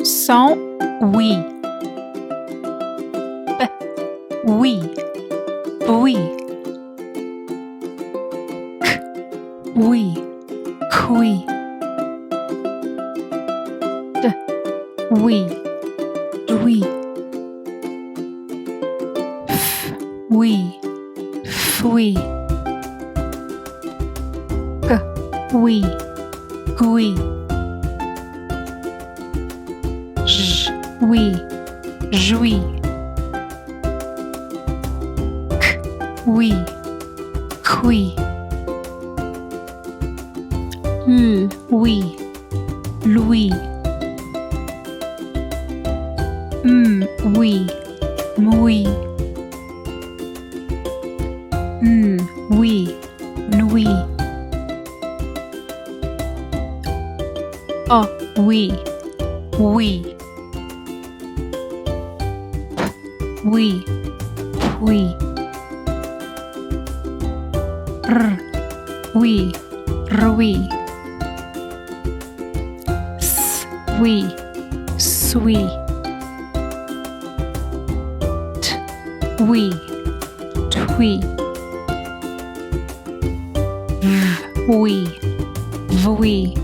Son oui. P oui. Oui. K oui. Oui. D oui. Oui. F oui. Fouille. K oui. Oui. J oui. Jouis. K oui. Cuit. L oui. Louis. Oui. Mouille. Oui. Nuit. Oh oui. Oui. Oui. Oui. R oui. Oui. S oui. Suis. T oui. Tui. V oui. Oui.